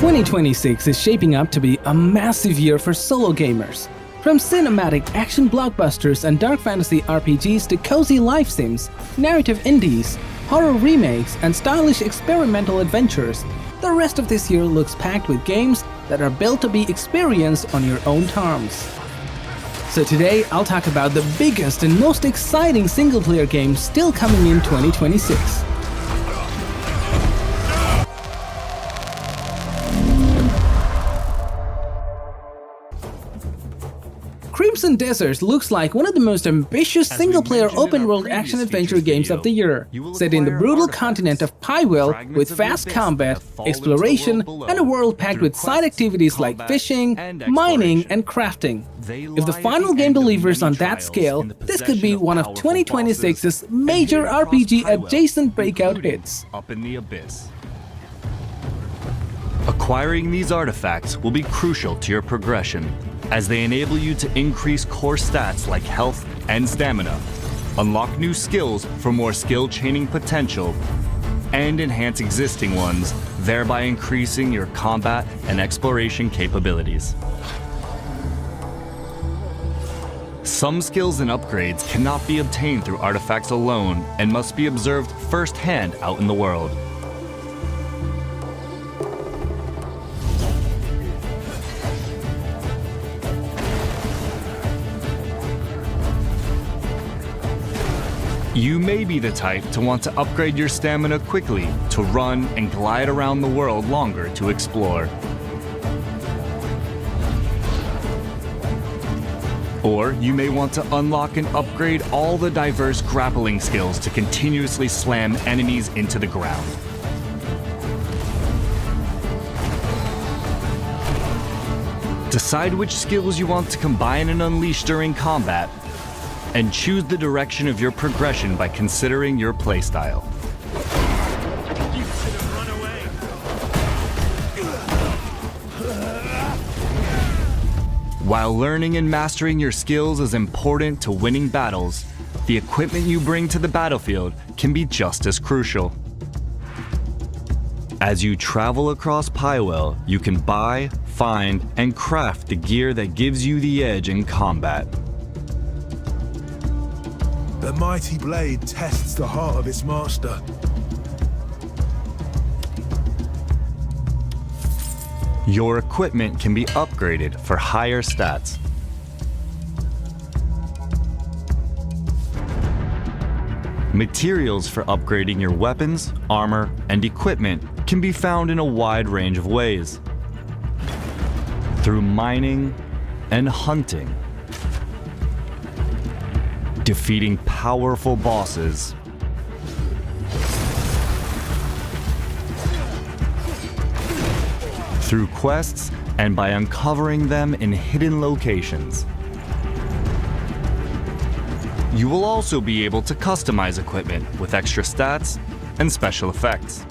2026 is shaping up to be a massive year for solo gamers. From cinematic action blockbusters and dark fantasy RPGs to cozy life sims, narrative indies, horror remakes, and stylish experimental adventures, the rest of this year looks packed with games that are built to be experienced on your own terms. So today, I'll talk about the biggest and most exciting single-player games still coming in 2026. Crimson Desert looks like one of the most ambitious single-player open-world action-adventure games of the year, set in the brutal continent of Pywell with fast combat, exploration, and a world packed with side activities like fishing, mining, and crafting. If the final game delivers on that scale, this could be one of 2026's major RPG-adjacent breakout hits. Up in the abyss. Acquiring these artifacts will be crucial to your progression, as they enable you to increase core stats like health and stamina, unlock new skills for more skill chaining potential, and enhance existing ones, thereby increasing your combat and exploration capabilities. Some skills and upgrades cannot be obtained through artifacts alone and must be observed firsthand out in the world. You may be the type to want to upgrade your stamina quickly to run and glide around the world longer to explore. Or you may want to unlock and upgrade all the diverse grappling skills to continuously slam enemies into the ground. Decide which skills you want to combine and unleash during combat, and choose the direction of your progression by considering your playstyle. While learning and mastering your skills is important to winning battles, the equipment you bring to the battlefield can be just as crucial. As you travel across Pywell, you can buy, find, and craft the gear that gives you the edge in combat. The mighty blade tests the heart of its master. Your equipment can be upgraded for higher stats. Materials for upgrading your weapons, armor, and equipment can be found in a wide range of ways. Through mining and hunting, defeating powerful bosses, through quests and by uncovering them in hidden locations. You will also be able to customize equipment with extra stats and special effects.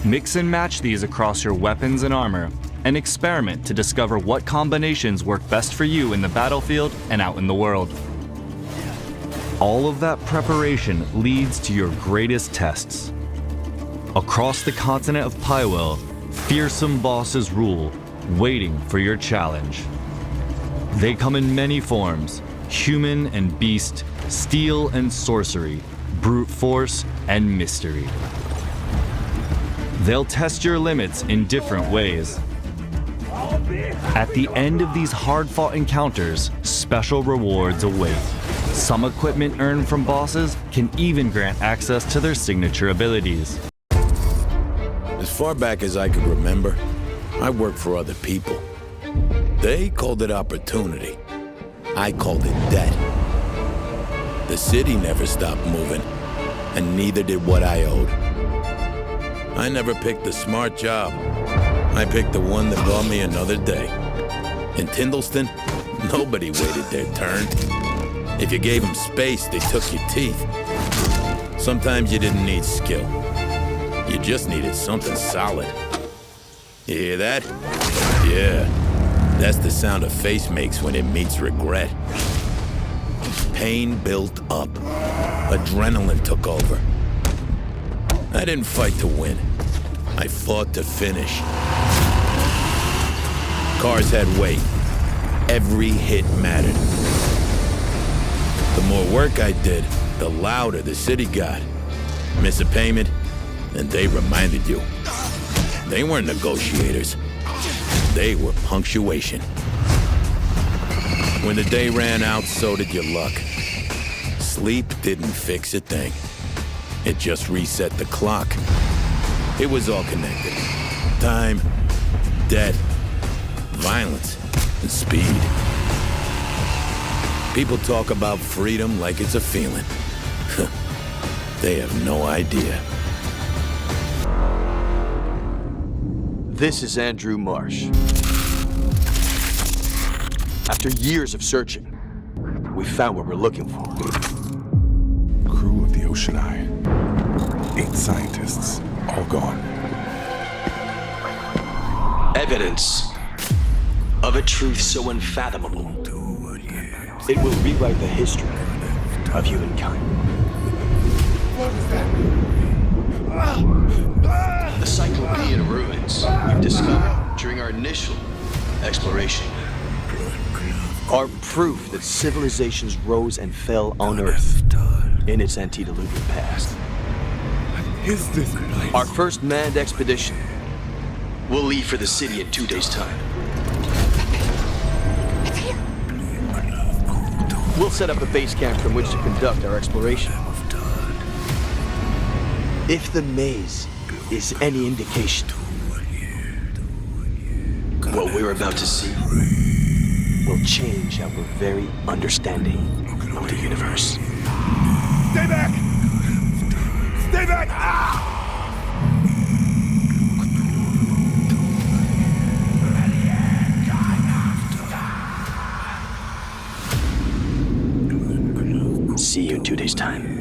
Mix and match these across your weapons and armor, and experiment to discover what combinations work best for you in the battlefield and out in the world. All of that preparation leads to your greatest tests. Across the continent of Pywell, fearsome bosses rule, waiting for your challenge. They come in many forms: human and beast, steel and sorcery, brute force and mystery. They'll test your limits in different ways. At the end of these hard-fought encounters, special rewards await. Some equipment earned from bosses can even grant access to their signature abilities. As far back as I could remember, I worked for other people. They called it opportunity. I called it debt. The city never stopped moving, and neither did what I owed. I never picked the smart job. I picked the one that brought me another day. In Tindleston, nobody waited their turn. If you gave them space, they took your teeth. Sometimes you didn't need skill. You just needed something solid. You hear that? Yeah, that's the sound a face makes when it meets regret. Pain built up. Adrenaline took over. I didn't fight to win. I fought to finish. Cars had weight. Every hit mattered. The more work I did, the louder the city got. Miss a payment, and they reminded you. They weren't negotiators. They were punctuation. When the day ran out, so did your luck. Sleep didn't fix a thing. It just reset the clock. It was all connected. Time, debt, violence, and speed. People talk about freedom like it's a feeling. They have no idea. This is Andrew Marsh. After years of searching, we found what we're looking for. Crew of the Ocean Eye. 8 scientists, all gone. Evidence of a truth so unfathomable, it will rewrite the history of humankind. The Cyclopean ruins we've discovered during our initial exploration are proof that civilizations rose and fell on Earth in its antediluvian past. Is this place? Our first manned expedition will leave for the city in 2 days' time. We'll set up a base camp from which to conduct our exploration. If the maze is any indication, what we're about to see will change our very understanding of the universe. Stay back! Stay back! Ah! See you in 2 days' time.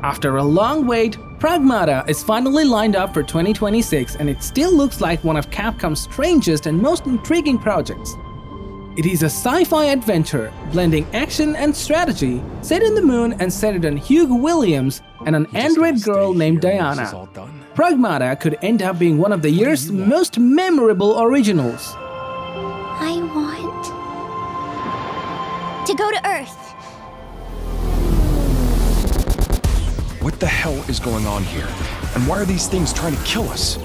After a long wait, Pragmata is finally lined up for 2026 and it still looks like one of Capcom's strangest and most intriguing projects. It is a sci-fi adventure blending action and strategy, set in the moon and centered on Hugh Williams and an android girl named Diana. Pragmata could end up being one of the year's most memorable originals. I want to go to Earth. What the hell is going on here? And why are these things trying to kill us?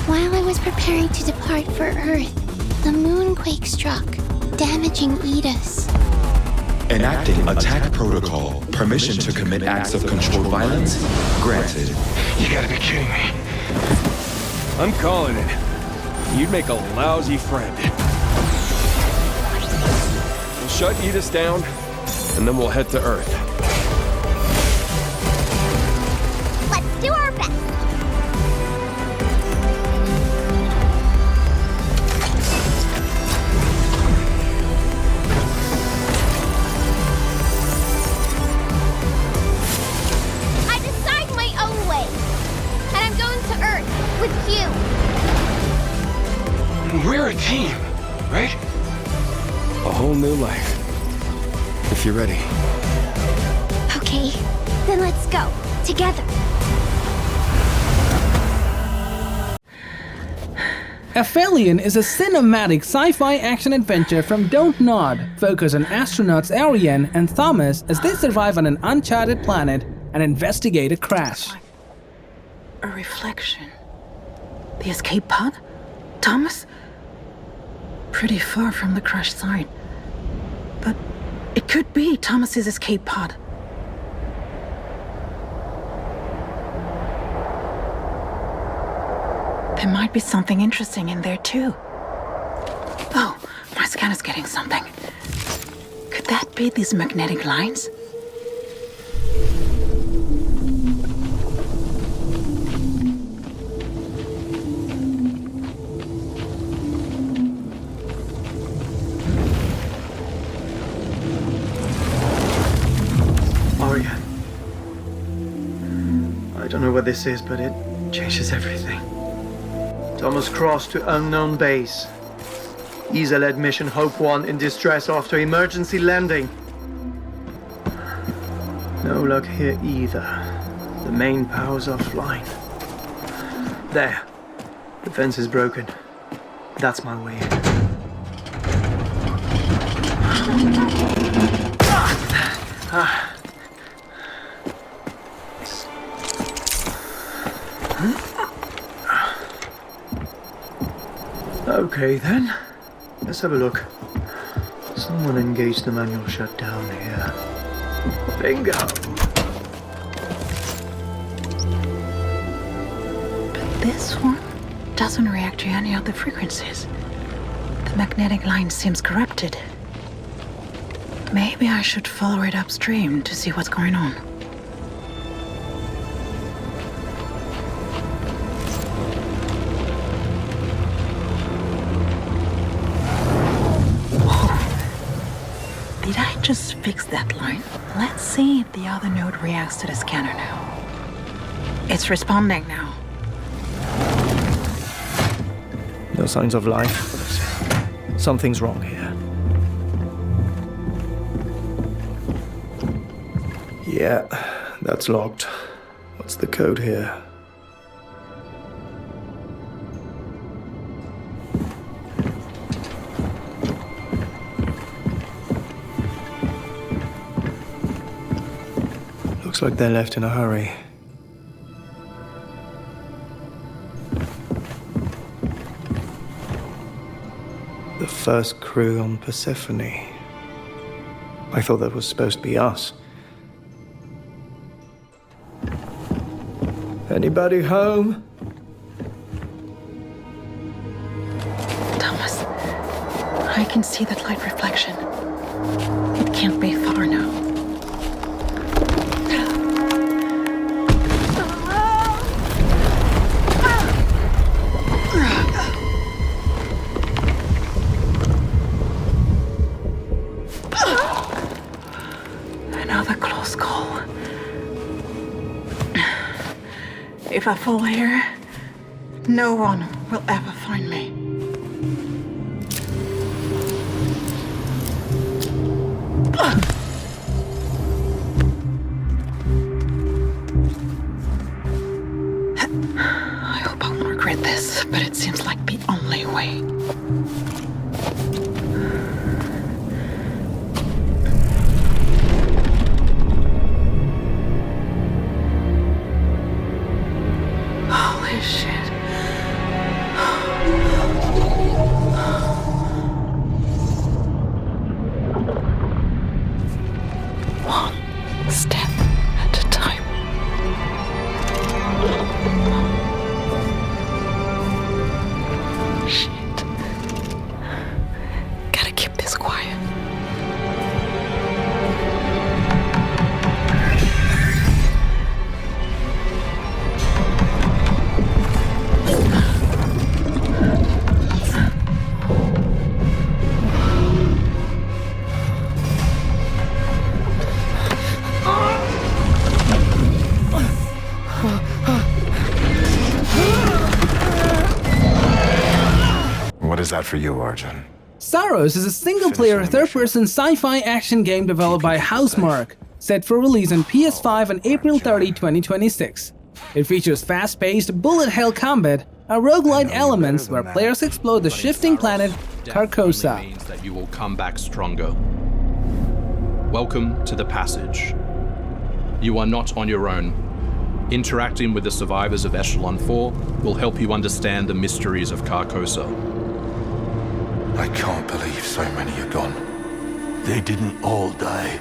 While I was preparing to depart for Earth, the moonquake struck, damaging Edis. Enacting attack protocol. Permission to commit acts of controlled violence granted. You gotta be kidding me. I'm calling it. You'd make a lousy friend. We'll shut Edis down, and then we'll head to Earth. Let's do our best. I decide my own way, and I'm going to Earth with you. We're a team, right? A whole new life. If you're ready. Okay, then let's go, together. Aphelion is a cinematic sci-fi action-adventure from Don't Nod, focused on astronauts Ariane and Thomas as they survive on an uncharted planet and investigate a crash. A reflection. The escape pod? Thomas? Pretty far from the crash site. But it could be Thomas's escape pod. There might be something interesting in there too. Oh, my scanner's getting something. Could that be these magnetic lines? Orion. I don't know what this is, but it changes everything. Thomas Cross to unknown base. ESA-led mission Hope 1 in distress after emergency landing. No luck here either. The main power's offline. There. The fence is broken. That's my way in. Okay then, let's have a look. Someone engaged the manual shutdown here. Bingo! But this one doesn't react to any of the frequencies. The magnetic line seems corrupted. Maybe I should follow it upstream to see what's going on. Did I just fix that line? Let's see if the other node reacts to the scanner now. It's responding now. No signs of life, but something's wrong here. Yeah, that's locked. What's the code here? Looks like they left in a hurry. The first crew on Persephone. I thought that was supposed to be us. Anybody home? Thomas, I can see that light reflection. It can't be far now. Another close call. If I fall here, no one will ever find me. I hope I won't regret this, but it seems like the only way. Holy shit. One step at a time. Shit. Gotta keep this quiet. What is that for you, Arjun? Saros is a single-player, third-person sci-fi action game developed by Housemarque, set for release on PS5 on April 30, 2026. It features fast-paced, bullet-hell combat and roguelite elements where players explore the shifting planet Carcosa. Means that you will come back stronger. Welcome to the passage. you are not on your own. Interacting with the survivors of Echelon 4 will help you understand the mysteries of Carcosa. I can't believe so many are gone. They didn't all die.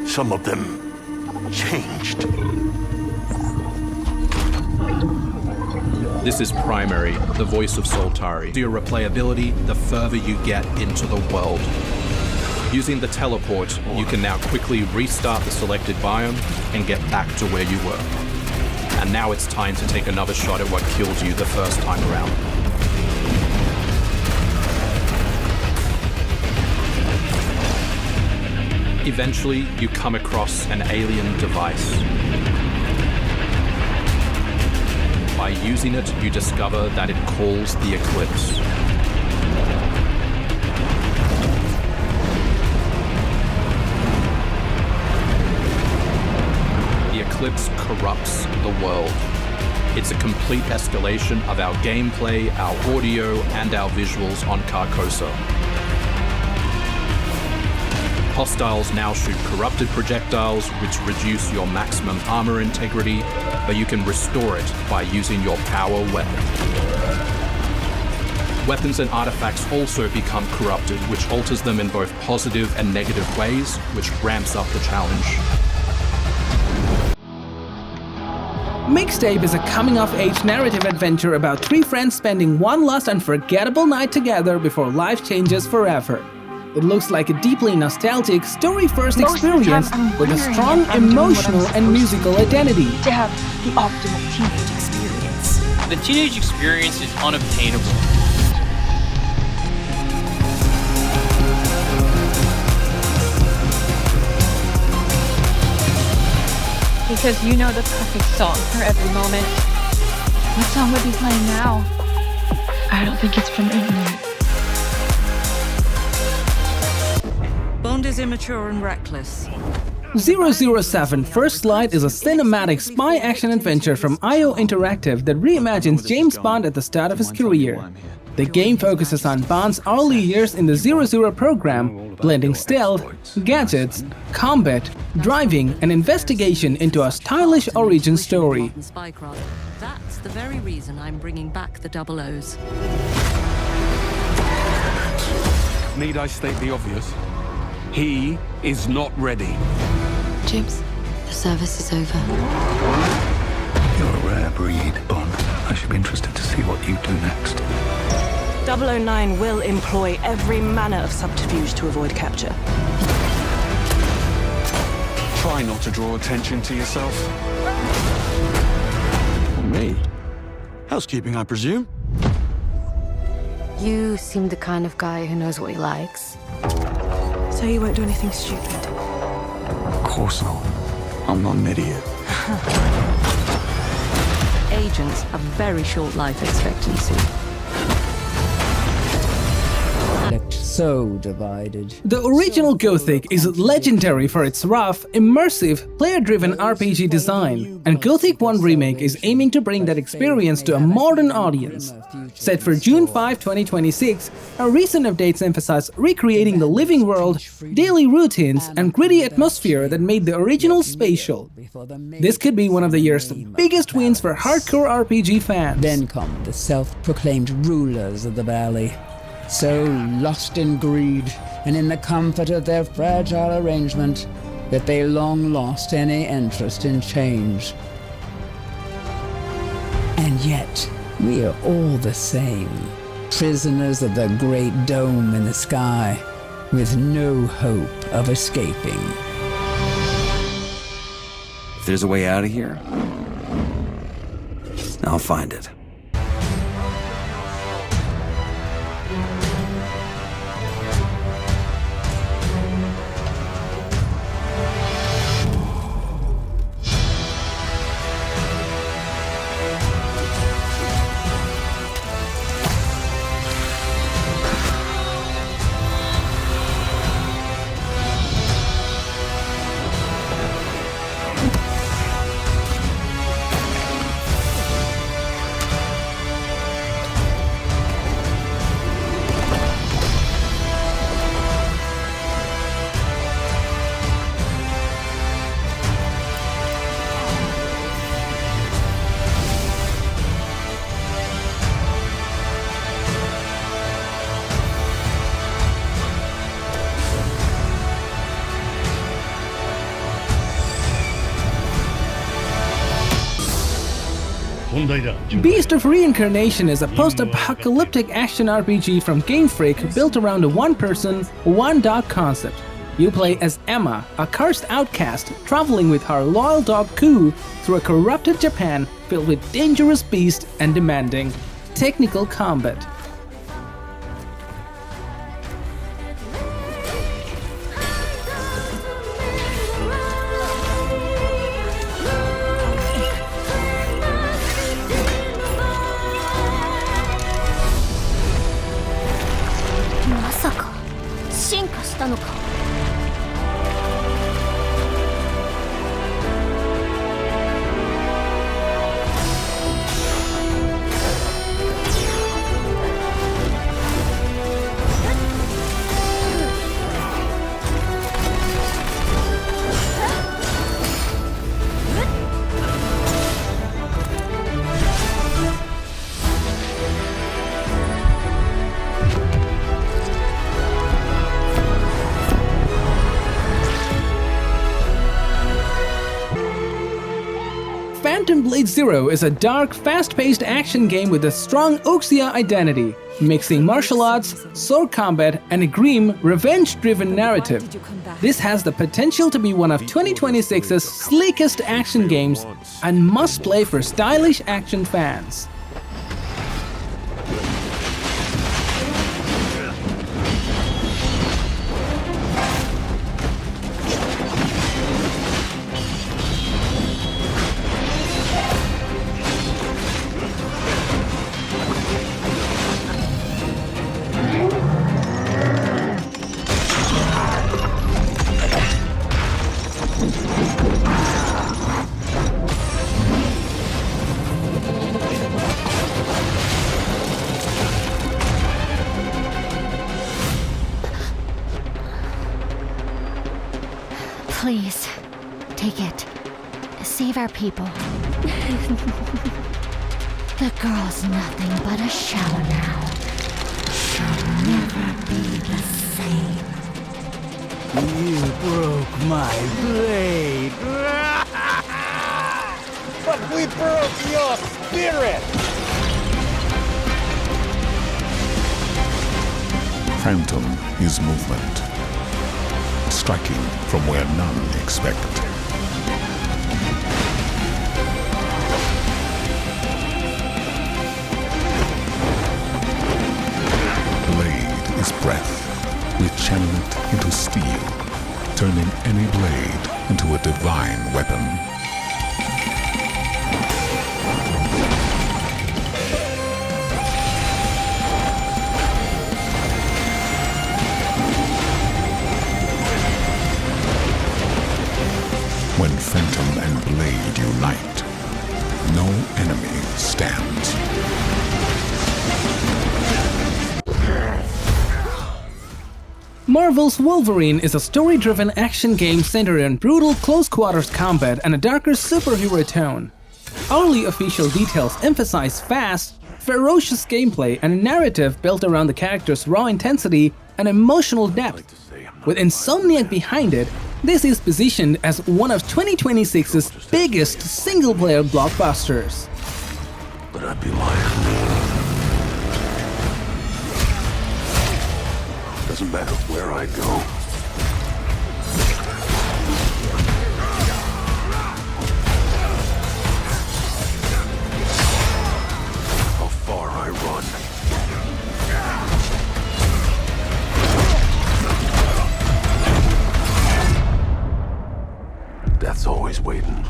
Some of them changed. This is Primary, the voice of Soltari. Your replayability the further you get into the world. Using the teleport, you can now quickly restart the selected biome and get back to where you were. And now it's time to take another shot at what killed you the first time around. Eventually, you come across an alien device. By using it, you discover that it calls the Eclipse. The Eclipse corrupts the world. It's a complete escalation of our gameplay, our audio, and our visuals on Carcosa. Hostiles now shoot corrupted projectiles, which reduce your maximum armor integrity, but you can restore it by using your power weapon. Weapons and artifacts also become corrupted, which alters them in both positive and negative ways, which ramps up the challenge. Mixtape is a coming-of-age narrative adventure about three friends spending one last unforgettable night together before life changes forever. It looks like a deeply nostalgic, story-first experience with a strong emotional and musical identity. To have the optimal teenage experience. The teenage experience is unobtainable. Because you know the perfect song for every moment. What song would be playing now? I don't think it's from England. Bond is immature and reckless. 007 First Light is a cinematic spy action adventure from IO Interactive that reimagines James Bond at the start of his career. The game focuses on Bond's early years in the 00 program, blending stealth, gadgets, combat, driving, and investigation into a stylish origin story. That's the very reason I'm bringing back the double O's. Need I state the obvious? He is not ready. James, the service is over. You're a rare breed, Bond. I should be interested to see what you do next. 009 will employ every manner of subterfuge to avoid capture. Try not to draw attention to yourself. Me? Housekeeping, I presume? You seem the kind of guy who knows what he likes. So you won't do anything stupid? Of course not. I'm not an idiot. Agents have very short life expectancy. So divided. The original Gothic is legendary for its rough, immersive, player-driven RPG design, and Gothic 1 Remake is aiming to bring that experience to a modern audience. Set for June 5, 2026, our recent updates emphasize recreating the living world, daily routines, and gritty atmosphere that made the original spatial. This could be one of the year's biggest wins for hardcore RPG fans. Then come the self-proclaimed rulers of the valley. So lost in greed and in the comfort of their fragile arrangement that they long lost any interest in change. And yet, we are all the same, prisoners of the great dome in the sky, with no hope of escaping. If there's a way out of here, I'll find it. Beast of Reincarnation is a post-apocalyptic action RPG from Game Freak built around a one-person, one-dog concept. You play as Emma, a cursed outcast, traveling with her loyal dog Ku through a corrupted Japan filled with dangerous beasts and demanding technical combat. Phantom Blade Zero is a dark, fast-paced action game with a strong Oxia identity, mixing martial arts, sword combat, and a grim, revenge-driven narrative. This has the potential to be one of 2026's sleekest action games and must play for stylish action fans. Please, take it. Save our people. The girl's nothing but a shell now. She'll never be the same. You broke my blade. But we broke your spirit! Phantom is movement, striking from where none expect. Blade is breath. We channel it into steel, turning any blade into a divine weapon. When Phantom and Blade unite, no enemy stands. Marvel's Wolverine is a story-driven action game centered on brutal close-quarters combat and a darker superhero tone. Early official details emphasize fast, ferocious gameplay and a narrative built around the character's raw intensity and emotional depth. With Insomniac behind it, this is positioned as one of 2026's biggest single-player blockbusters. But I'd be lying. Doesn't matter where I go. How far I run. Death's always waiting.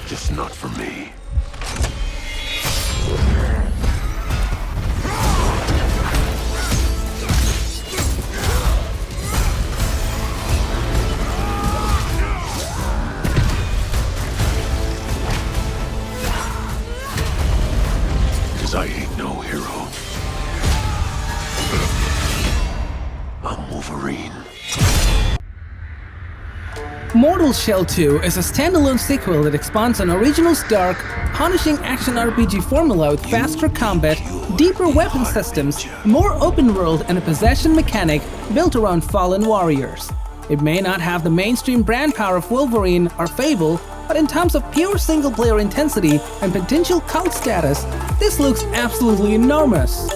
Just not for me. Because I ain't no hero. I'm Wolverine. Mortal Shell 2 is a standalone sequel that expands on original's dark, punishing action RPG formula with faster combat, deeper weapon systems, more open world and a possession mechanic built around fallen warriors. It may not have the mainstream brand power of Wolverine or Fable, but in terms of pure single-player intensity and potential cult status, this looks absolutely enormous.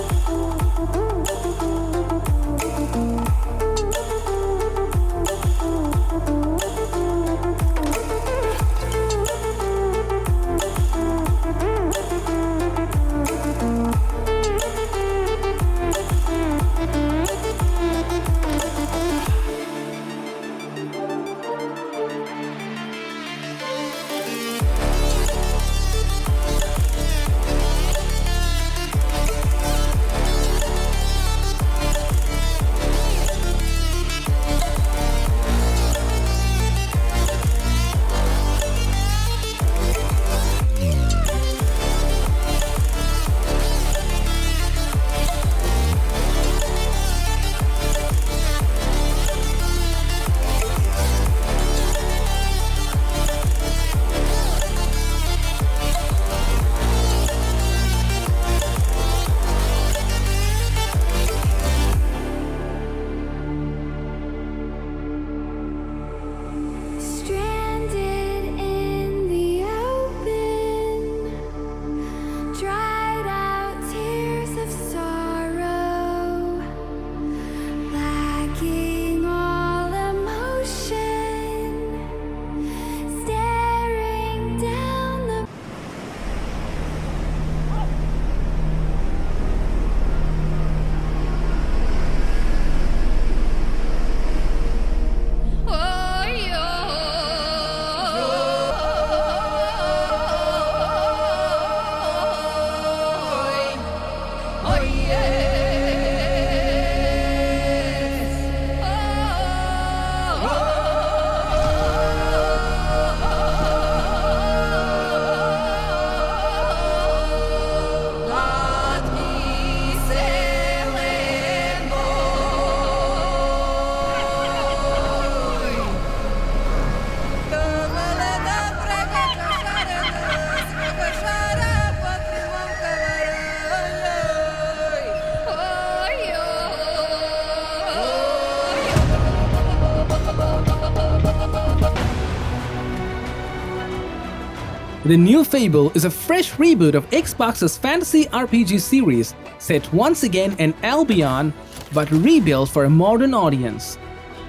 The new Fable is a fresh reboot of Xbox's fantasy RPG series, set once again in Albion, but rebuilt for a modern audience.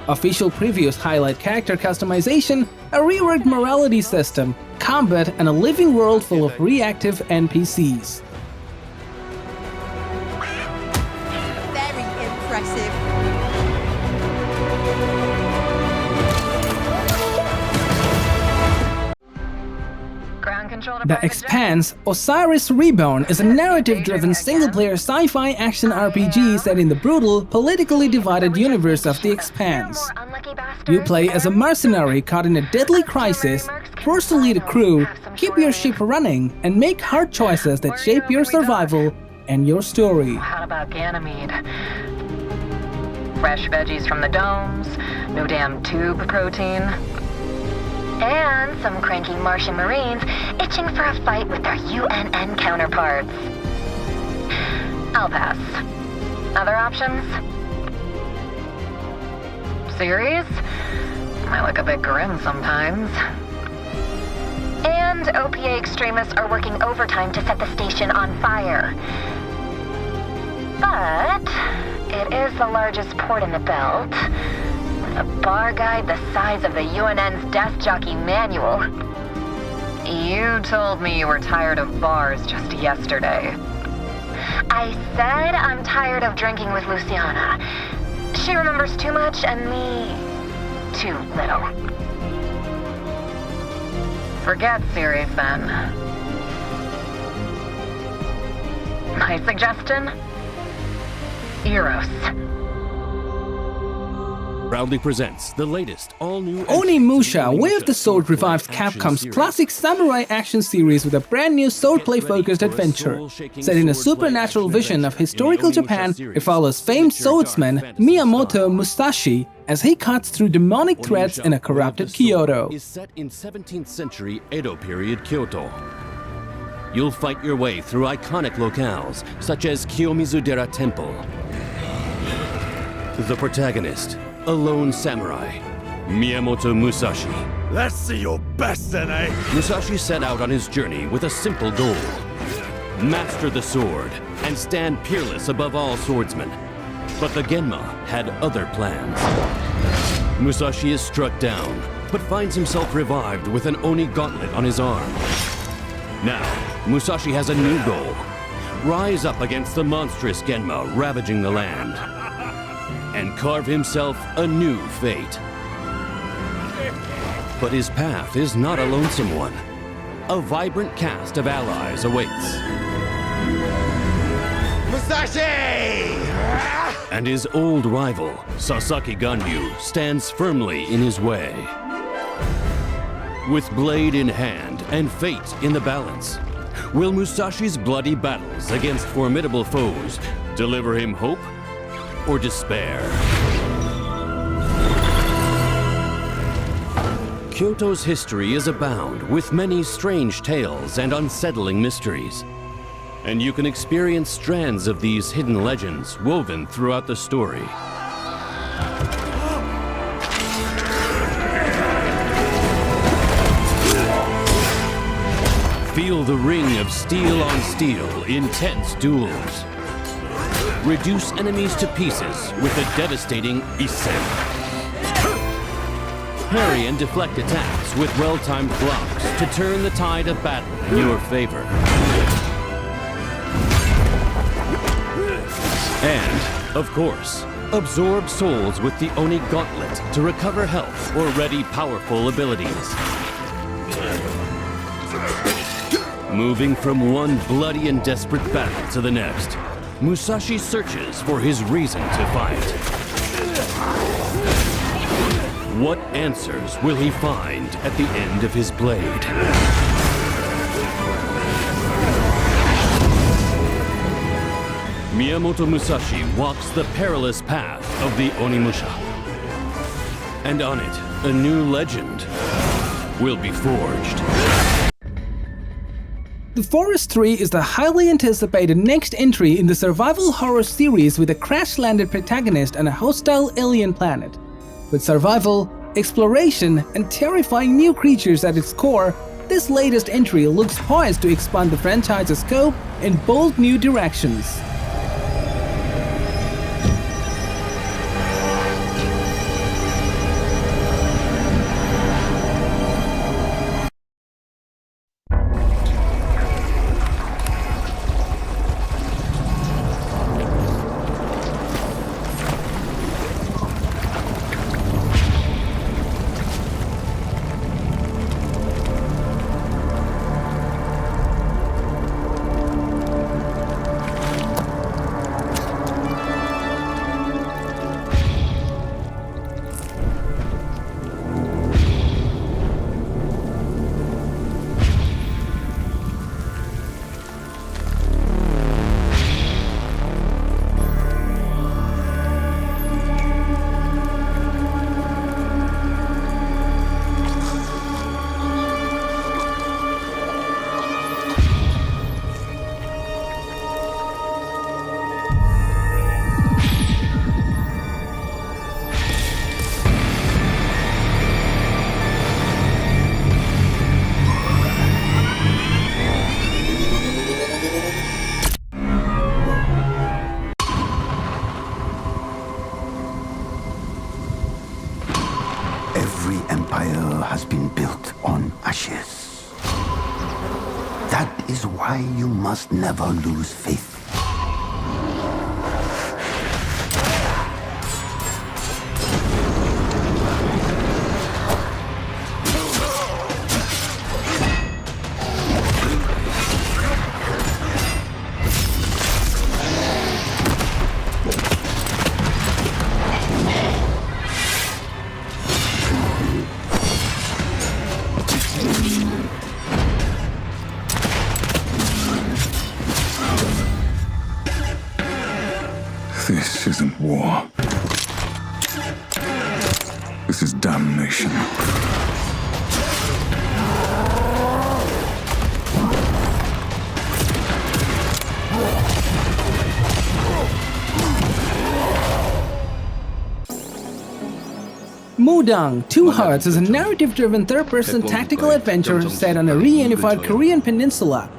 Official previews highlight character customization, a reworked morality system, combat, and a living world full of reactive NPCs. Very impressive. The Expanse, Osiris Reborn is a narrative-driven single-player sci-fi action RPG set in the brutal, politically divided universe of The Expanse. You play as a mercenary caught in a deadly crisis, forced to lead a crew, keep your ship running, and make hard choices that shape your survival and your story. How about Ganymede? Fresh veggies from the domes, no damn tube protein. And some cranky Martian Marines itching for a fight with their UNN counterparts. I'll pass. Other options? Series? Might look a bit grim sometimes. And OPA extremists are working overtime to set the station on fire. But it is the largest port in the belt. A bar guide the size of the UNN's desk jockey manual. You told me you were tired of bars just yesterday. I said I'm tired of drinking with Luciana. She remembers too much and me too little. Forget series then. My suggestion? Eros. Proudly presents the latest, all-new Onimusha, Way of the Sword revives Capcom's classic samurai action series with a brand new swordplay-focused adventure. Set in a supernatural vision of historical Japan, it follows famed swordsman Miyamoto Musashi as he cuts through demonic threats in a corrupted Kyoto. Is set in 17th century Edo period Kyoto. You'll fight your way through iconic locales such as Kiyomizu-dera Temple. The protagonist, a lone samurai, Miyamoto Musashi. Let's see your best then, eh? Musashi set out on his journey with a simple goal: master the sword and stand peerless above all swordsmen. But the Genma had other plans. Musashi is struck down, but finds himself revived with an Oni gauntlet on his arm. Now, Musashi has a new goal: rise up against the monstrous Genma ravaging the land, and carve himself a new fate. But his path is not a lonesome one. A vibrant cast of allies awaits. Musashi! And his old rival, Sasaki Ganryu, stands firmly in his way. With blade in hand and fate in the balance, will Musashi's bloody battles against formidable foes deliver him hope or despair? Kyoto's history is abound with many strange tales and unsettling mysteries. And you can experience strands of these hidden legends woven throughout the story. Feel the ring of steel on steel, intense duels. Reduce enemies to pieces with a devastating Isen. Parry and deflect attacks with well-timed blocks to turn the tide of battle in your favor. And, of course, absorb souls with the Oni Gauntlet to recover health or ready powerful abilities. Moving from one bloody and desperate battle to the next, Musashi searches for his reason to fight. What answers will he find at the end of his blade? Miyamoto Musashi walks the perilous path of the Onimusha. And on it, a new legend will be forged. The Forest 3 is the highly anticipated next entry in the survival horror series with a crash-landed protagonist on a hostile alien planet. With survival, exploration, and terrifying new creatures at its core, this latest entry looks poised to expand the franchise's scope in bold new directions. You must never lose faith. This isn't war. This is damnation. MUDANG Two Hearts is a narrative-driven third-person tactical adventure set on a reunified Korean peninsula,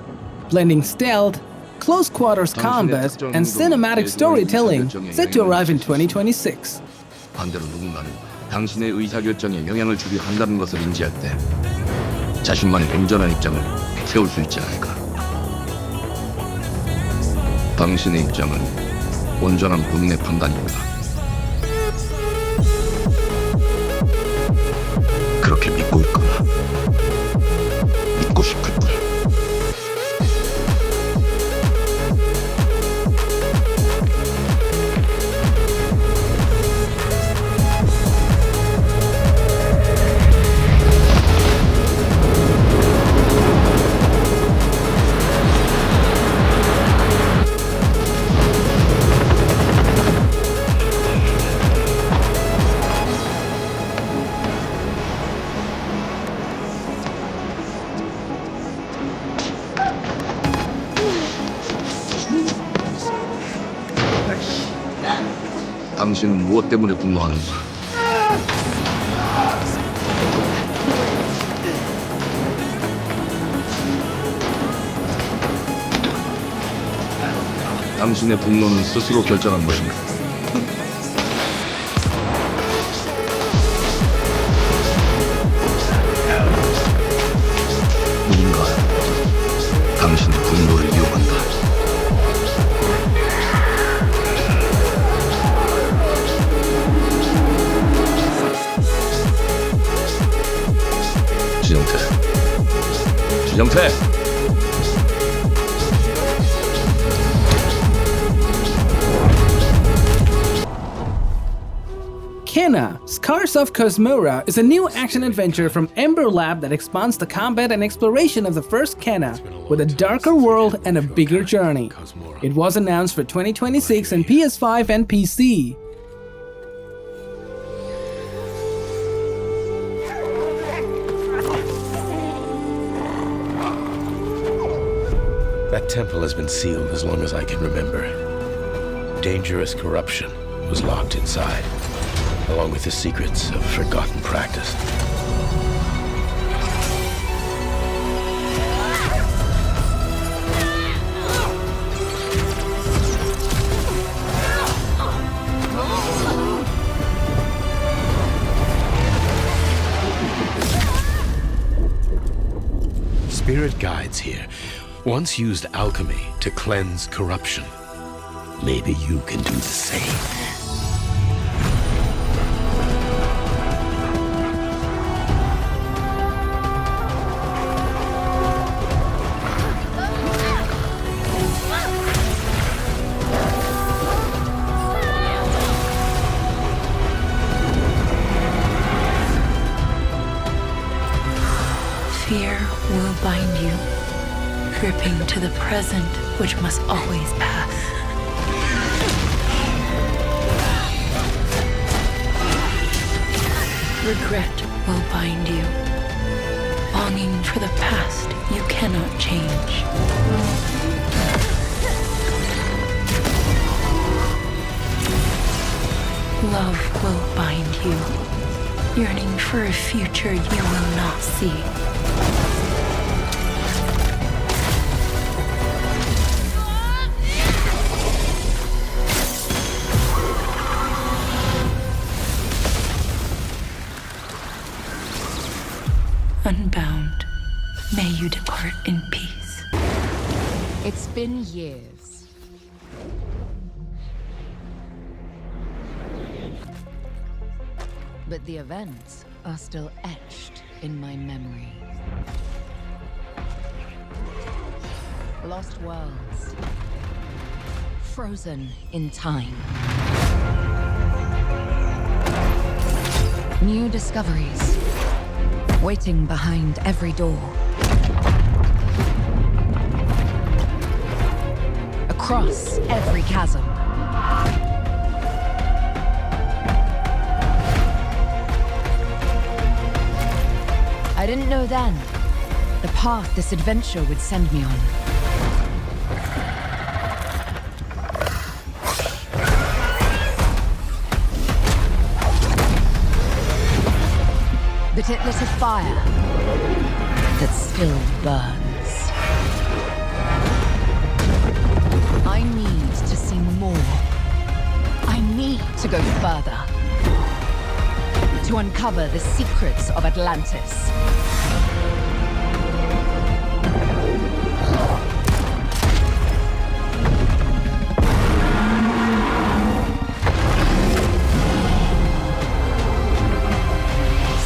blending stealth, close-quarters combat, and cinematic storytelling, set to arrive in 2026. 반대로 누군가는 당신의 의사결정에 영향을 주려 한다는 것을 인지할 때 자신만의 온전한 입장을 세울 수 있지 않을까. 당신의 입장은 온전한 본인의 판단입니다. 그렇게 믿고 있거나 믿고 싶을 뿐. 당신은 무엇 때문에 분노하는가? 당신의 분노는 스스로 결정한 것입니다. 누군가 당신의 분노를 이용한다. 지정태. Kena, Scars of Kosmora is a new action-adventure from Ember Lab that expands the combat and exploration of the first Kena, with a darker world and a bigger journey. It was announced for 2026 on PS5 and PC. That temple has been sealed as long as I can remember. Dangerous corruption was locked inside, along with the secrets of forgotten practice. Spirit guides here once used alchemy to cleanse corruption. Maybe you can do the same. Fear will bind you, gripping to the present, which must always pass. Regret will bind you, longing for the past you cannot change. Love will bind you, yearning for a future you will not see. Unbound, may you depart in peace. It's been years. But the events are still etched in my memory. Lost worlds, frozen in time. New discoveries, waiting behind every door. Across every chasm. I didn't know then the path this adventure would send me on. that it lit a fire that still burns. I need to see more. I need to go further. To uncover the secrets of Atlantis.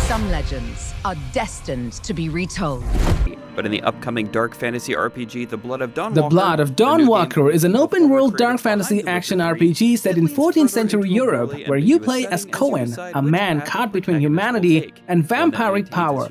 Some legends are destined to be retold. But in the upcoming dark fantasy RPG, The Blood of Dawnwalker... The Blood of Dawnwalker is an open-world dark fantasy action RPG set in 14th century Europe, where you play as Cohen, a man caught between humanity and vampiric power.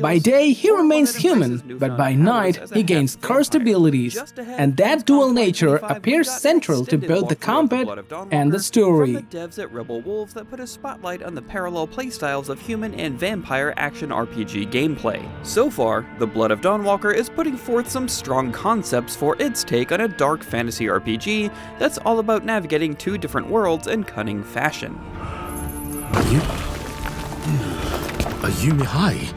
By day, he remains human, but by night, he gains cursed abilities, and that dual nature appears central to both the combat and the story. From the devs at Rebel Wolves that put a spotlight on the parallel playstyles of human and vampire action RPG gameplay. So far, The Blood of Dawnwalker is putting forth some strong concepts for its take on a dark fantasy RPG that's all about navigating two different worlds in cunning fashion. Are you Mihai?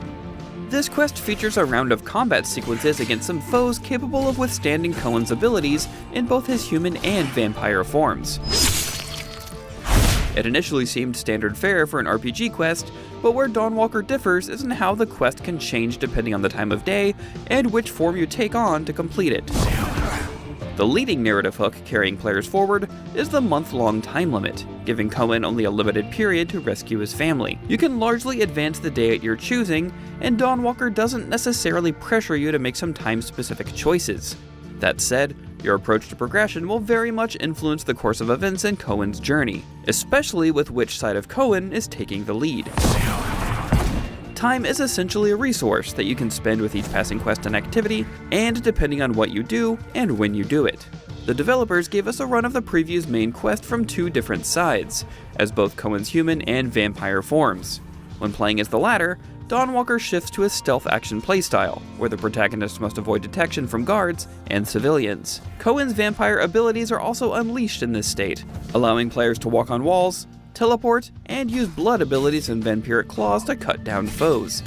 This quest features a round of combat sequences against some foes capable of withstanding Cohen's abilities in both his human and vampire forms. It initially seemed standard fare for an RPG quest, but where Dawnwalker differs is in how the quest can change depending on the time of day and which form you take on to complete it. The leading narrative hook carrying players forward is the month-long time limit, giving Cohen only a limited period to rescue his family. You can largely advance the day at your choosing, and Dawnwalker doesn't necessarily pressure you to make some time-specific choices. That said, your approach to progression will very much influence the course of events in Cohen's journey, especially with which side of Cohen is taking the lead. Time is essentially a resource that you can spend with each passing quest and activity, and depending on what you do and when you do it. The developers gave us a run of the preview's main quest from two different sides, as both Cohen's human and vampire forms. When playing as the latter, Dawnwalker shifts to a stealth action playstyle, where the protagonist must avoid detection from guards and civilians. Cohen's vampire abilities are also unleashed in this state, allowing players to walk on walls, teleport, and use blood abilities and vampiric claws to cut down foes.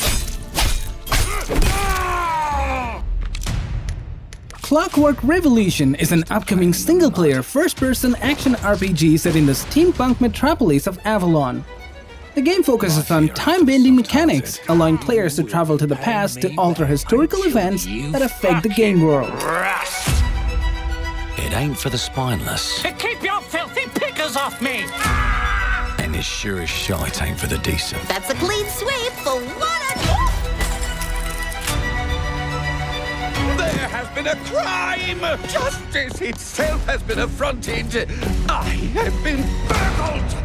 Clockwork Revolution is an upcoming single-player first-person action RPG set in the steampunk metropolis of Aphelion. The game focuses on time-bending mechanics, allowing players to travel to the past to alter historical events that affect the game world. It ain't for the spineless. Keep your filthy pickers off me! And it sure as shite ain't for the decent. That's a clean sweep for one. There has been a crime! Justice itself has been affronted! I have been burgled!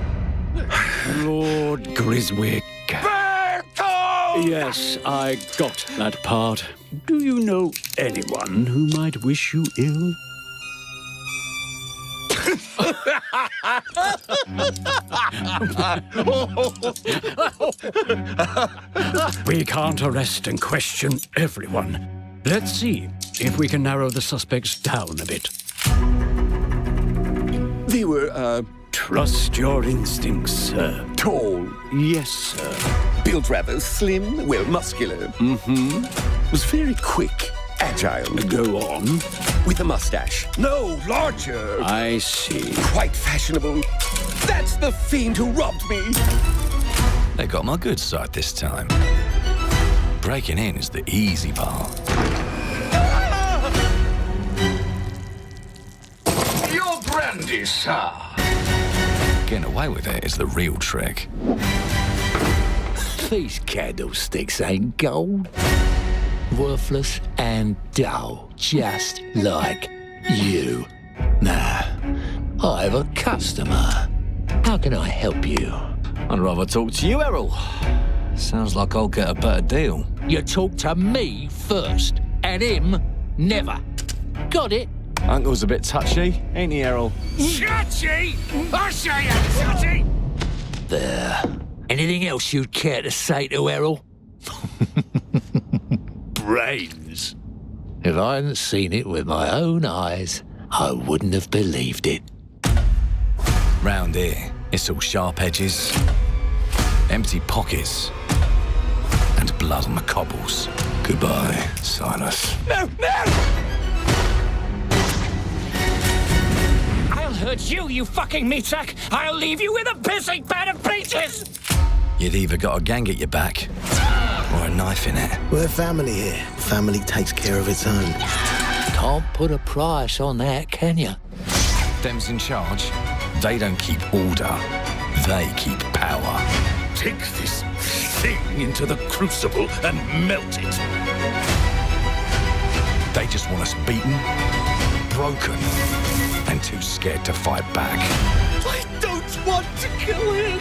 Lord Griswick. Bertolt! Yes, I got that part. Do you know anyone who might wish you ill? We can't arrest and question everyone. Let's see if we can narrow the suspects down a bit. They were, Trust your instincts, sir. tall, Yes, sir. built rather slim, well, muscular. Mm-hmm. Was very quick, agile. Go on. With a mustache. No, larger. I see. Quite fashionable. That's the fiend who robbed me. They got my good side this time. Breaking in is the easy part. Your brandy, sir. Getting away with it is the real trick. These candlesticks ain't gold. Worthless and dull, just like you. Nah, I have a customer. How can I help you? I'd rather talk to you, Errol. Sounds like I'll get a better deal. You talk to me first, and him never. Got it? Uncle's a bit touchy, ain't he, Errol? Touchy? I say I'm touchy! There. Anything else you'd care to say to Errol? Brains. If I hadn't seen it with my own eyes, I wouldn't have believed it. Round here, it's all sharp edges, empty pockets, blood on the cobbles. Goodbye, Silas. No, no! I'll hurt you, you fucking meatsack! I'll leave you with a pissing pan of peaches! You'd either got a gang at your back, or a knife in it. We're family here. Family takes care of its own. Can't put a price on that, can you? Them's in charge. They don't keep order. They keep power. Take this thing into the crucible and melt it. They just want us beaten, broken, and too scared to fight back. I don't want to kill him!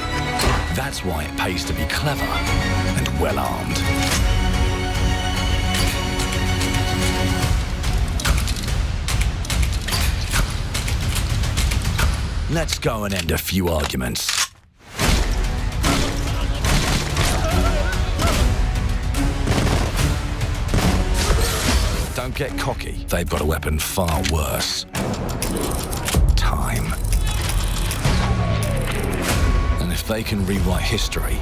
That's why it pays to be clever and well-armed. Let's go and end a few arguments. Don't get cocky. They've got a weapon far worse. Time. And if they can rewrite history,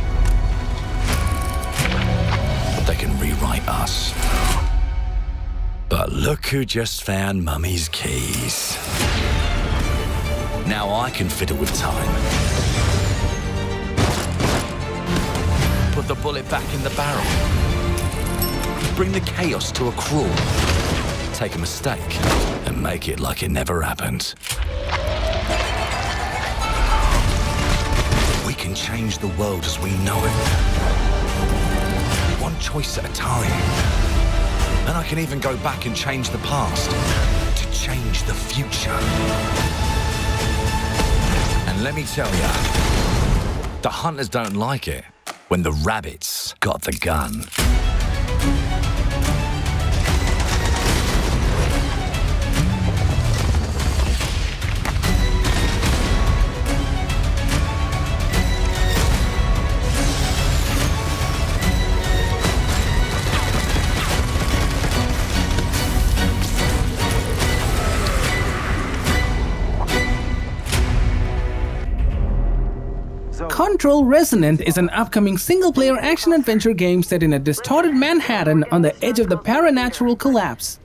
they can rewrite us. But look who just found Mummy's keys. Now I can fiddle with time. Put the bullet back in the barrel. Bring the chaos to a crawl. Take a mistake and make it like it never happened. We can change the world as we know it. One choice at a time. And I can even go back and change the past to change the future. And let me tell ya, the hunters don't like it when the rabbits got the gun. Control Resonant is an upcoming single-player action-adventure game set in a distorted Manhattan on the edge of the paranatural collapse.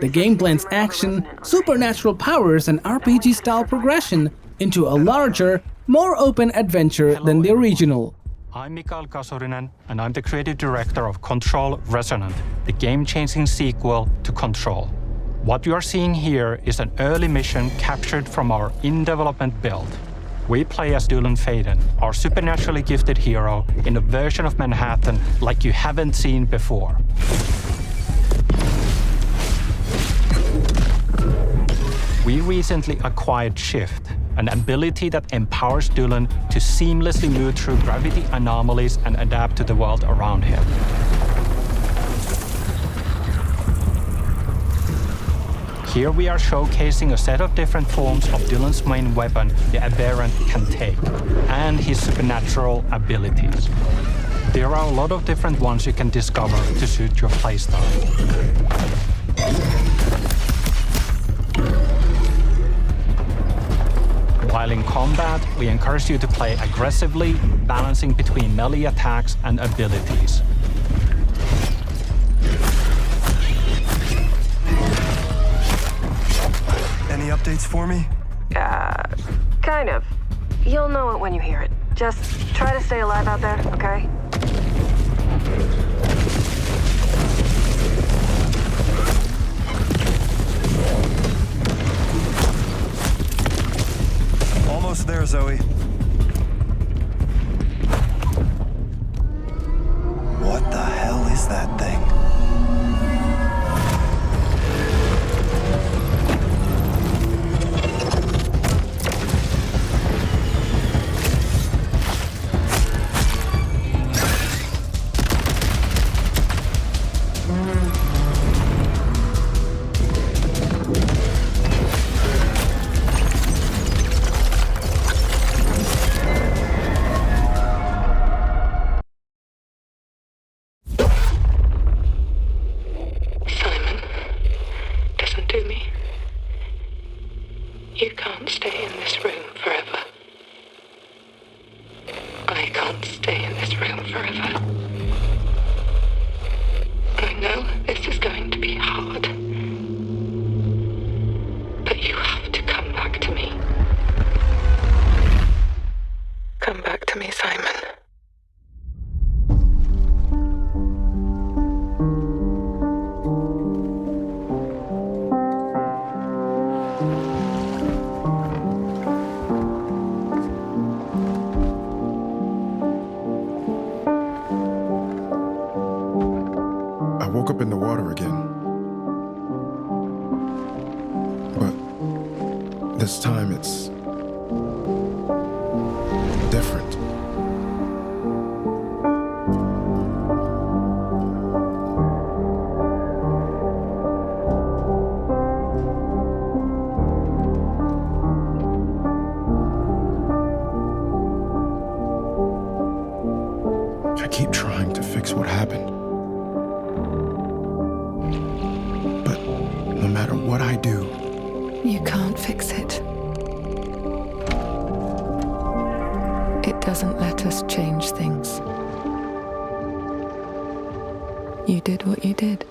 The game blends action, supernatural powers, and RPG-style progression into a larger, more open adventure than the original. I'm Mikael Kasurinen, and I'm the creative director of Control Resonant, the game-changing sequel to Control. What you are seeing here is an early mission captured from our in-development build. We play as Dylan Faden, our supernaturally gifted hero, in a version of Manhattan like you haven't seen before. We recently acquired Shift, an ability that empowers Dylan to seamlessly move through gravity anomalies and adapt to the world around him. Here we are showcasing a set of different forms of Dylan's main weapon, the Aberrant, can take, and his supernatural abilities. There are a lot of different ones you can discover to suit your playstyle. While in combat, we encourage you to play aggressively, balancing between melee attacks and abilities. Any updates for me? Kind of. You'll know it when you hear it. Just try to stay alive out there, okay? Almost there, Zoe. What the hell is that thing? woke up in the water again. But this time it's different. I keep trying to fix what happened. But no matter what I do, You can't fix it. It doesn't let us change things. You did what you did.